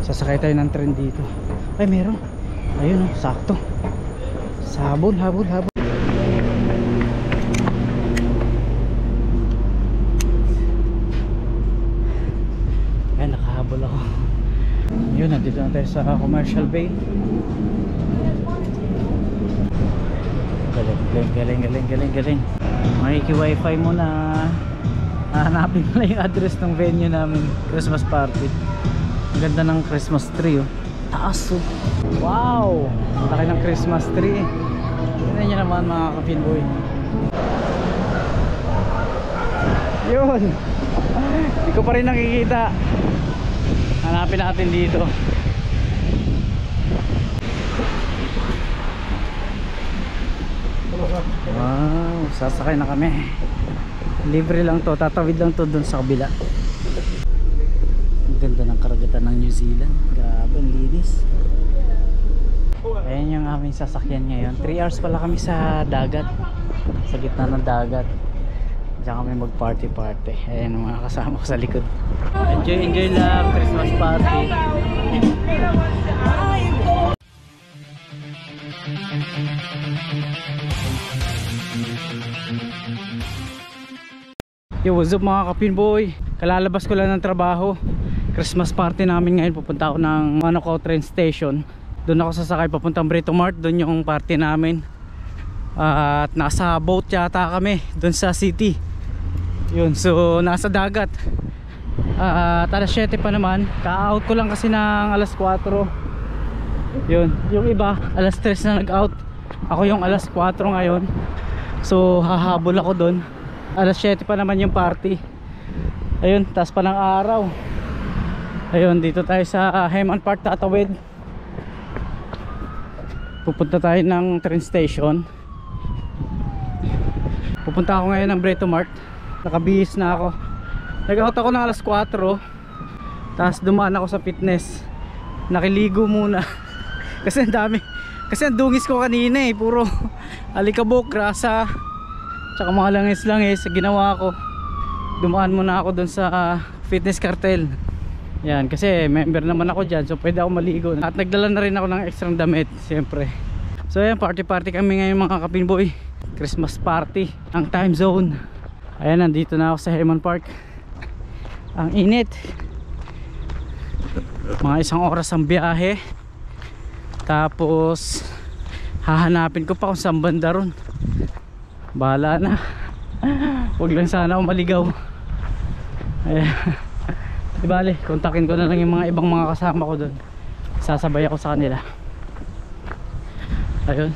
Sasakay tayo ng tren dito. Ay meron. Ayun oh, sakto. Habol. Ay nakahabol ako. Yun, nandito na tayo sa Commercial Bay. Galing. Makiki-wifi muna. Hanapin mo lang yung address ng venue namin, Christmas party. Ang ganda ng Christmas tree oh. Taas oh. Wow! Laki ng Christmas tree. Tignan nyo naman mga ka-Pinboy. Yun! Hindi ko pa rin nakikita. Hanapin natin dito. Wow! Sasakay na kami. Libre lang to, tatawid lang to dun sa kabila. Ang ganda ng karagatan ng New Zealand. Grabe, ang linis. Ayan yung aming sasakyan ngayon. 3 hours pala kami sa dagat, sa gitna ng dagat. Diyan kami mag party. Ayan ang mga kasama ko sa likod. Enjoy lang Christmas party. Yo, what's up mga ka-Pinboy? Kalalabas ko lang ng trabaho. Christmas party namin ngayon. Pupunta ako ng Manukau train station. Doon ako sasakay papuntang Britomart. Doon yung party namin. At nasa boat yata kami doon sa city. Yun, so nasa dagat. At alas 7 pa naman. Ka-out ko lang kasi ng alas 4. Yun, yung iba alas 3 na nag-out. Ako yung alas 4 ngayon. So hahabol ako doon. Alas 7 pa naman yung party. Ayun, taas pa ng araw. Ayun, dito tayo sa Hayman Park tatawid. Pupunta tayo ng train station. Pupunta ako ngayon ng Britomart. Nakabihis na ako. Nag-out ako ng alas 4. Tapos dumaan ako sa fitness. Nakiligo muna. Kasi ang dami. Kasi ang dungis ko kanina eh. Puro alikabok, grasa, tsaka mga langis ginawa ko. Dumaan muna ako dun sa fitness cartel. Yan, kasi member naman ako dyan, so pwede ako maligo. At nagdala na rin ako ng extra damit, siyempre. So yan, party kami ngayon mga ka-Pinboy. Christmas party, ang time zone. Ayan, nandito na ako sa Hayman Park. Ang init. Mga 1 oras ang biyahe. Tapos hahanapin ko pa kung saan banda ron. Bahala na. Huwag lang sana ako maligaw. Ayan. Di bale, kontakin ko na lang yung mga ibang mga kasama ko doon. Sasabay ako sa kanila. Ayun.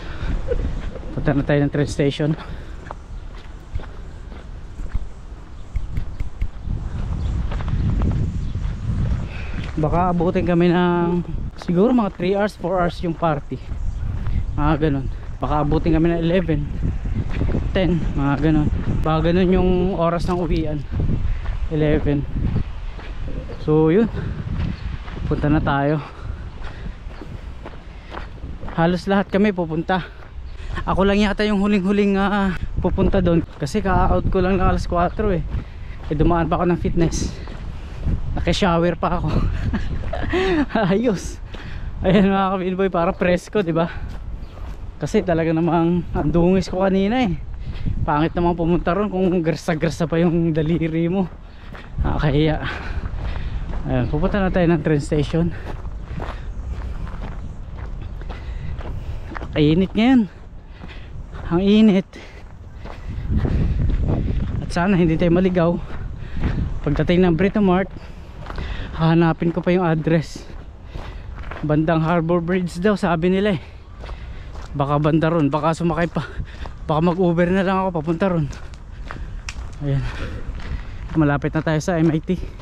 Punta na tayo ng train station. Baka abutin kami ng siguro mga 3 hours, 4 hours yung party. Mga ganun. Baka abutin kami ng 11, 10, mga ganun. Baka ganun yung oras ng uwian, 11. So yun, punta na tayo. Halos lahat kami pupunta. Ako lang yata yung huling-huling pupunta doon. Kasi ka-out ko lang ng alas 4 eh. Dumaan pa ako ng fitness. Naki-shower pa ako. Ayos. Ayan mga ka-Pinboy, para presko, di ba? Kasi talaga namang ang dungis ko kanina eh. Pangit naman pumunta ron kung gersa-gersa pa yung daliri mo. Nakakahiya. Ayan, pupunta na tayo ng train station. Kainit ngayon. Ang init. At sana hindi tayo maligaw. Pagdating ng Britomart, hahanapin ko pa yung address. Bandang Harbor Bridge daw sabi nila eh. Baka banda ron, baka sumakay pa. Baka mag-Uber na lang ako papunta ron. Ayan. Malapit na tayo sa MIT.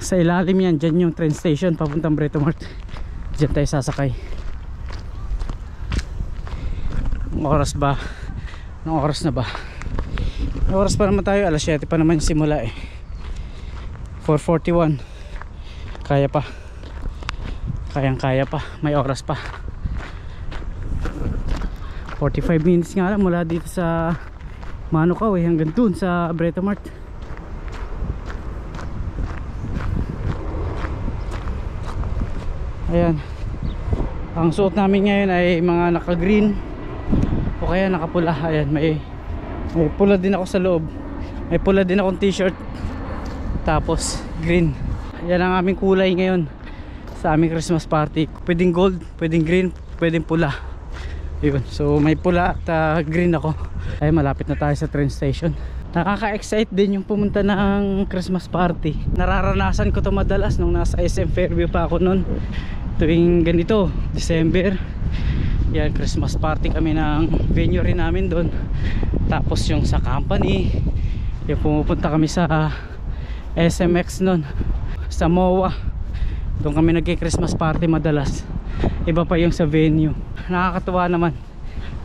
Sa ilalim yan, dyan yung train station papuntang Britomart. Dyan tayo sasakay. Ang oras ba? Ang oras na ba? Ang oras pa naman tayo, alas 7 pa naman yung simula eh. 4:41. Kaya pa. Kayang-kaya pa. May oras pa. 45 minutes nga lang mula dito sa Manukau eh, hanggang dun sa Britomart. Ayan, ang suot namin ngayon ay mga naka green o kaya nakapula. Ayan, may pula din ako sa loob, may pula din akong t-shirt, tapos green. Yan ang aming kulay ngayon sa aming Christmas party. Pwedeng gold, pwedeng green, pwedeng pula. Yun. So may pula at green ako. Ay, malapit na tayo sa train station. Nakaka-excite din yung pumunta ng Christmas party. Nararanasan ko to madalas nung nasa SM Fairview pa ako noon. Tuwing ganito, December. Yan, Christmas party kami ng venue rin namin doon. Tapos yung sa company, yung pumupunta kami sa SMX noon, sa MOA. Doon kami nagki-Christmas party madalas. Iba pa yung sa venue. Nakakatuwa naman.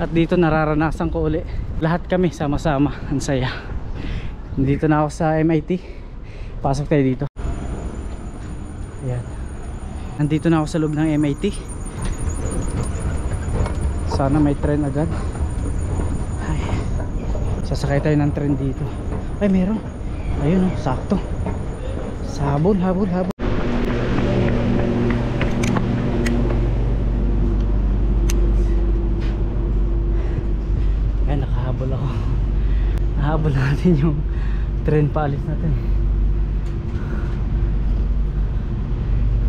At dito nararanasan ko uli. Lahat kami sama-sama. Ang saya. Dito na ako sa MIT. Pasok tayo dito. Ayan. Nandito na ako sa loob ng MIT. Sana may tren agad. Ay. Sasakay tayo ng tren dito. Ay, meron. Ayun, oh, sakto. Sabon, habol. Ay, nakahabol ako. Nahabol natin yung tren, paalis natin.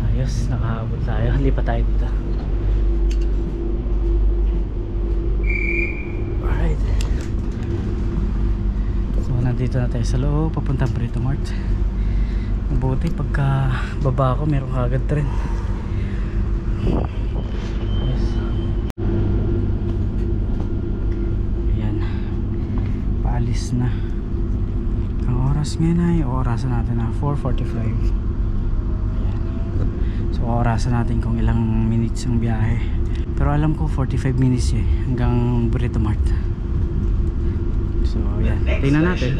Ayos, nakahabol tayo. Lipat tayo dito. Alright. So nandito na tayo sa loob, papuntang Brito Mart. Mabuti pagka baba ko meron kagad tren. Yes. Ayan, paalis na. Ang oras ngayon ay orasan natin na 4:45. Ayan. So orasan natin kung ilang minutes ang biyahe, pero alam ko 45 minutes hanggang Brito Mart. So ayan, tingnan natin.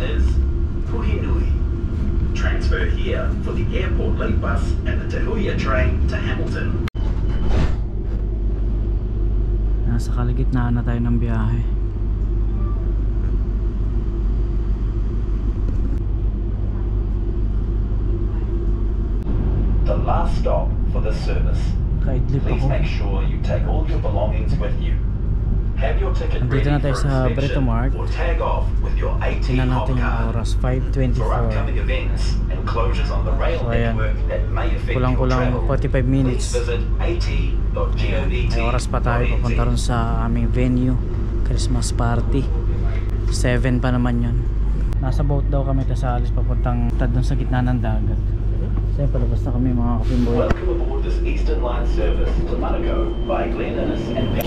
Transfer here for the airport link bus and the Tahuya train to Hamilton. Nasa kalagitnaan na tayo ng biyahe. The last stop for the service. Kaidlip Please ako. make sure you take all your belongings with you. Have your ticket Andito ready na tayo for sa Brito inspection Mart. or tag off with your AT Tingnan natin hop yung card. oras, For 5:24. upcoming events and closures on the rail So, ayan. network that may affect your Kulang-kulang travel, 45 minutes. please visit at.govt. May oras pa tayo papunta rin sa aming venue, Christmas party. 7 pa naman yun. Nasa boat daw kami, tas alis papuntang doon sa gitna ng dagat. So yun, palabas na kami mga kapimboy. Welcome aboard this Eastern Line service to Monaco by Glen Innes and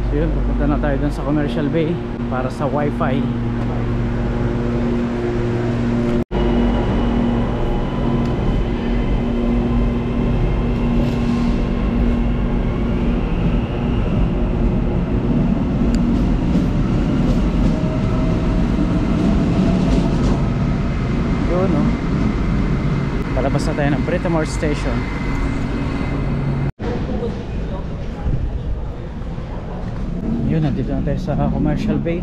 So yun, papunta na tayo doon sa Commercial Bay para sa Wi-Fi. Yun, no? Palabas na tayo ng Brito Mart Station. Yun, nandito na tayo sa Commercial Bay.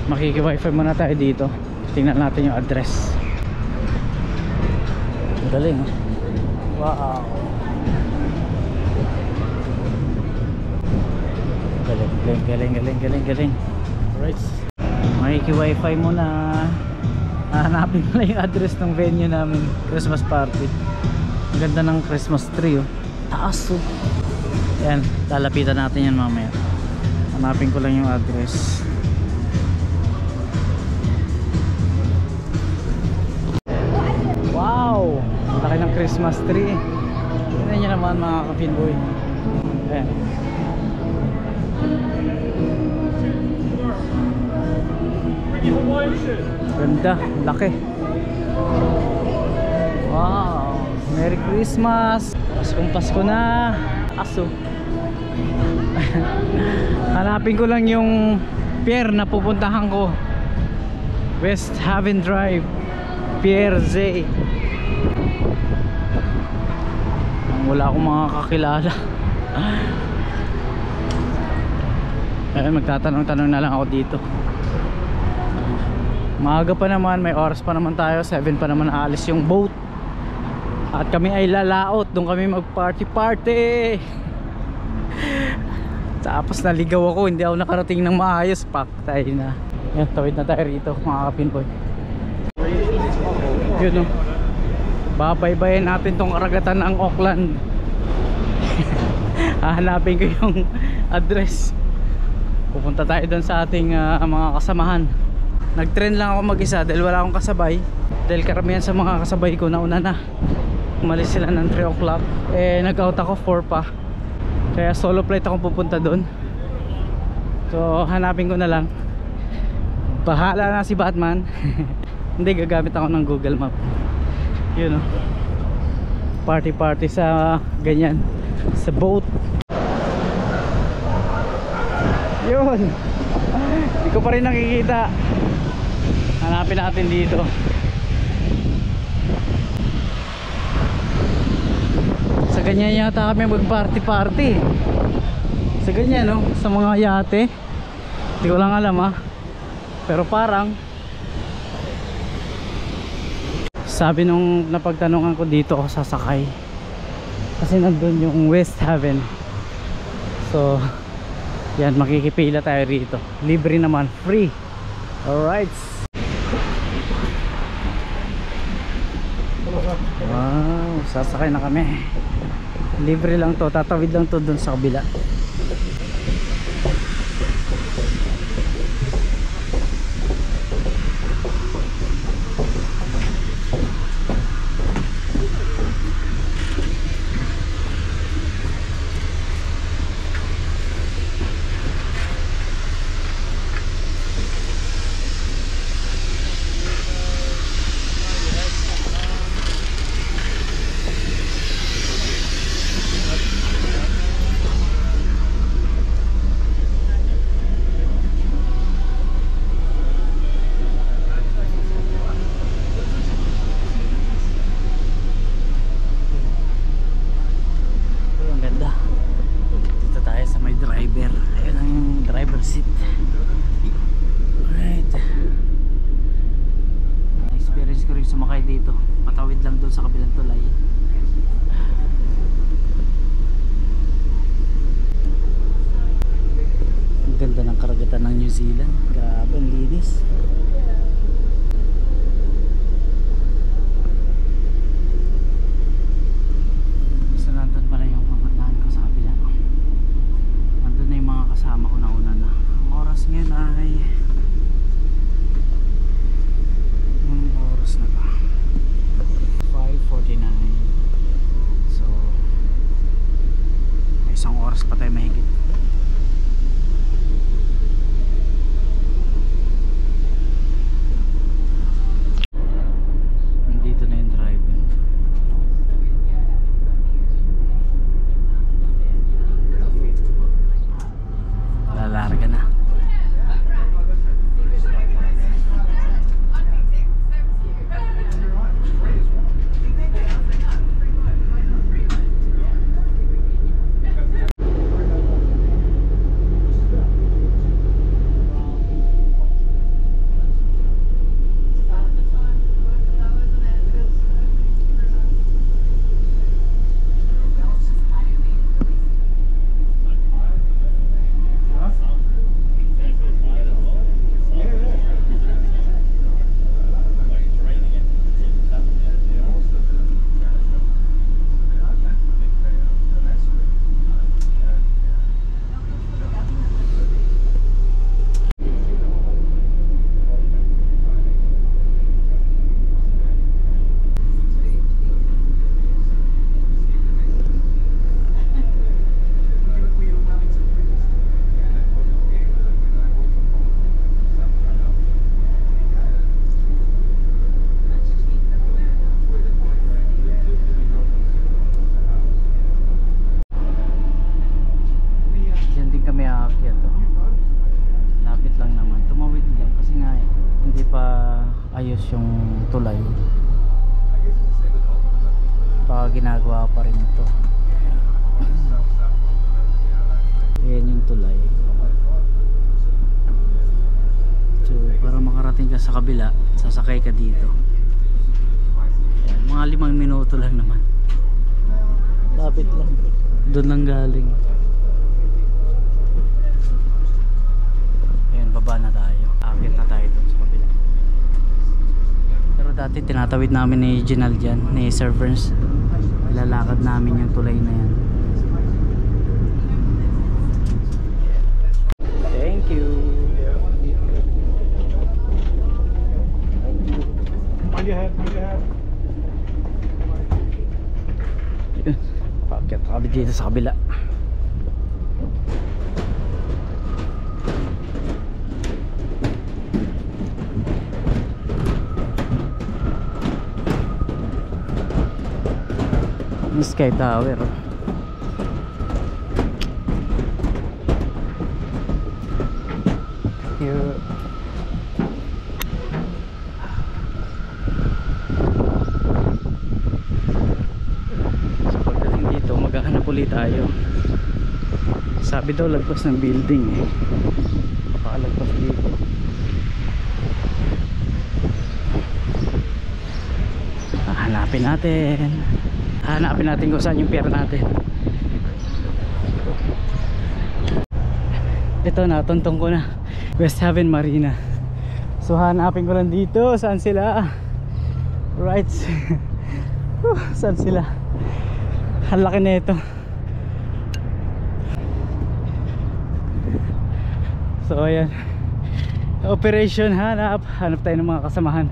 Makiki-wifi muna tayo dito. Tingnan natin yung address. Galing, oh. Wow. Galing. Alright. Makiki-wifi muna. Hanapin mo lang yung address ng venue namin, Christmas party. Ang ganda ng Christmas tree, oh. Taas, oh. Yan, lalapitan natin yan mamaya. Hanapin ko lang yung address. Wow! Ang laki ng Christmas tree. Tignan nyo naman mga ka-Finboy. Ayan. Ganda, laki. Wow! Merry Christmas! Pasko na. Aso. Hanapin ko lang yung pier na pupuntahan ko. West Haven Drive, Pier Z. Wala akong mga kakilala. Ayun, magtatanong-tanong na lang ako dito. Maaga pa naman, may oras pa naman tayo. 7 pa naman aalis yung boat. At kami ay lalaot. Doon kami mag party party. Tapos naligaw ako, hindi ako nakarating ng maayos. Paktay na. Yan, tawid na tayo rito mga kapinboy. Yun o, babaybayin natin tong karagatan ng Auckland. Hahanapin ko yung address. Pupunta tayo doon sa ating mga kasamahan. Nag-trend lang ako mag-isa dahil wala akong kasabay. Dahil karamihan sa mga kasabay ko nauna na. Umalis sila ng 3 o'clock. Eh nag-out ako 4 pa. Kaya solo flight akong pupunta doon. So hanapin ko na lang. Bahala na si Batman. Hindi, gagamit ako ng Google Map. Yun o, party party sa ganyan, sa boat. Yun. Hindi ko pa rin nakikita. Hanapin natin dito. Sa ganyan yata kami mag party party. Sa ganyan no, sa mga yate. Hindi ko lang alam pero parang sabi nung napagtanungan ko, dito ako sasakay kasi nandun yung West Haven. So yan, makikipila tayo rito. Libre naman, free. Alright. Wow, sasakay na kami. Libre lang to, tatawid lang to dun sa kabila. Seat. Alright. Na-experience ko rin sumakay dito. Patawid lang doon sa kabilang tulay. Ang ganda ng karagatan ng New Zealand. Grabe, ang linis. So nandun pala yung papuntahan ko sa kabila. Nandun na yung mga kasama ko na una na. Ang oras ngayon ay anong oras na ba? 5:49. So may isang oras pa tayo mahigit. Nandito na yung driver. Lalarga na. ayos yung tulay, baka ginagawa pa rin ito. Ayan yung tulay. So para makarating makarating ka sa kabila, sasakay ka dito. Ayan, mga 5 minuto lang naman. Lapit lang. Doon lang galing. Ayan, baba na tayo. Akit na tayo doon sa kabila. Pero dati tinatawid namin ni Ginal dyan, ni Sir Verns. Lalakad namin yung tulay na yan. Thank you. On your head, on your head. Paakyat kami dito sa kabila. Sky Tower. Here. So pagdating dito, maghahanap ulit tayo. Sabi daw lagpas ng building eh. Pakalagpas dito. Hanapin natin. Hanapin natin kung saan yung pier natin. Ito na, tuntong ko na. West Haven Marina. So hanapin ko lang dito. Saan sila? Right. Saan sila? Ang laki na ito. So ayan. Operation hanap. Hanap tayo ng mga kasamahan.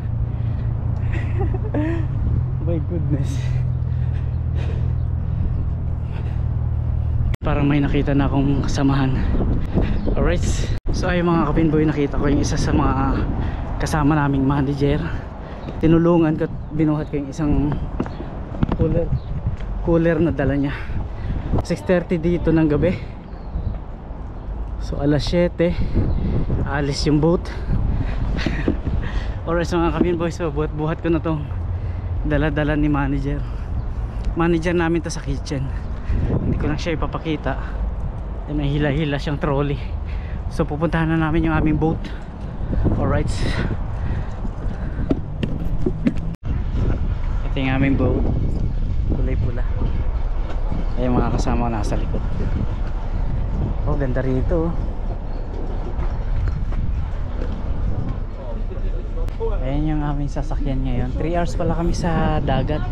My goodness. Parang may nakita na akong kasamahan. Alright. So ay mga kapinboy, nakita ko yung isa sa mga kasama naming manager. Tinulungan ko at binuhat ko yung isang cooler na dala niya. 6:30 dito ng gabi. So alas 7 alis yung boat. Alright mga kapinboy, so buhat ko na tong dala-dala ni manager. Manager namin to sa kitchen. Hindi ko lang siya ipapakita. May hila-hila siyang trolley. So pupuntahan na namin yung aming boat. Alright. Ito yung aming boat. Kulay pula. Ay yung mga kasama ko nasa likod. Oh, ganda rito. Ayan yung aming sasakyan ngayon. 3 hours pala kami sa dagat.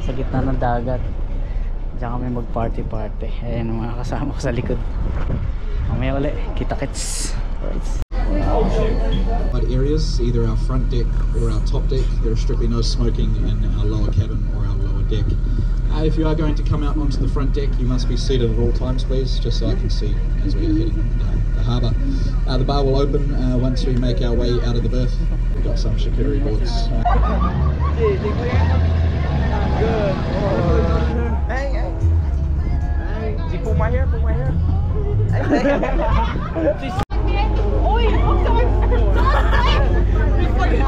Sa gitna ng dagat. Diyan kami mag party. Ayan ang mga kasama ko sa likod. Mamaya ulit, kita-kits. Right. Areas, either our front deck or our top deck. There is strictly no smoking in our lower cabin or our lower deck. If you are going to come out onto the front deck, you must be seated at all times, please, just so I can see as we are heading down the harbour. The bar will open once we make our way out of the berth. We've got some charcuterie boards. Good. Hey. You pull my hair,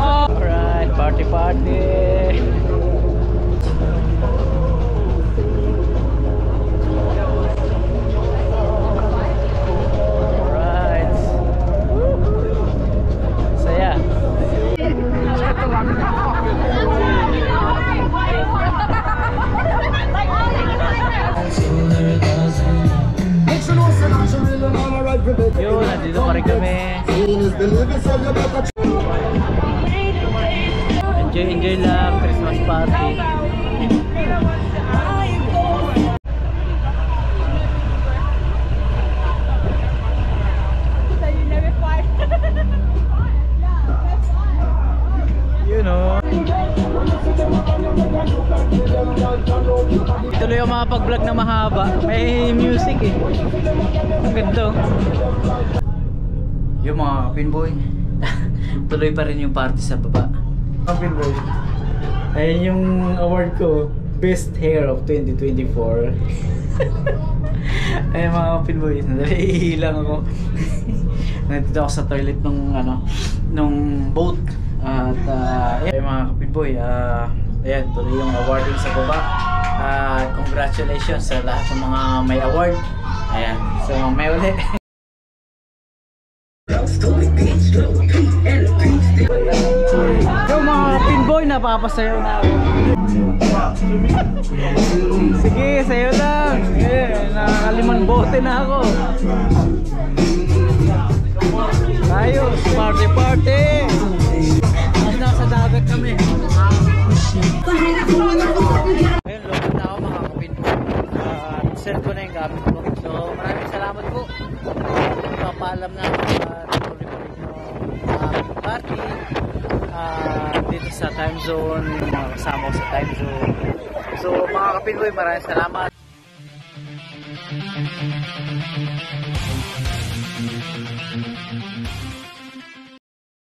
Alright, party. Alright. Saya. Yun, nandito pa rin kami. Enjoy lang, Christmas party. You know. Tuloy yung mga pag-vlog na mahaba. May music eh. Ang ganda. Yung mga kapinboy. Tuloy pa rin yung party sa baba. Kapinboy. Ayun yung award ko. Best Hair of 2024. Ayun mga kapinboy. Naihilang ako. Nandito ako sa toilet nung boat. At ayun mga kapinboy. Ayan, tuloy yung awarding sa baba. Congratulations sa lahat ng mga may award. Ayan, so may uli. napapasayaw na ako. Sige, sayo lang. Nakakalimang bote na ako. Tayo, party party. Mas nasa dagat kami. Ayun, lupit na ako mga kapin po. Send ko na yung gamit ko. So maraming salamat po. Papaalam na ako tuloy ko rin yung party dito sa time zone, yung mga kasama ko sa time zone. So mga kapin po, maraming salamat.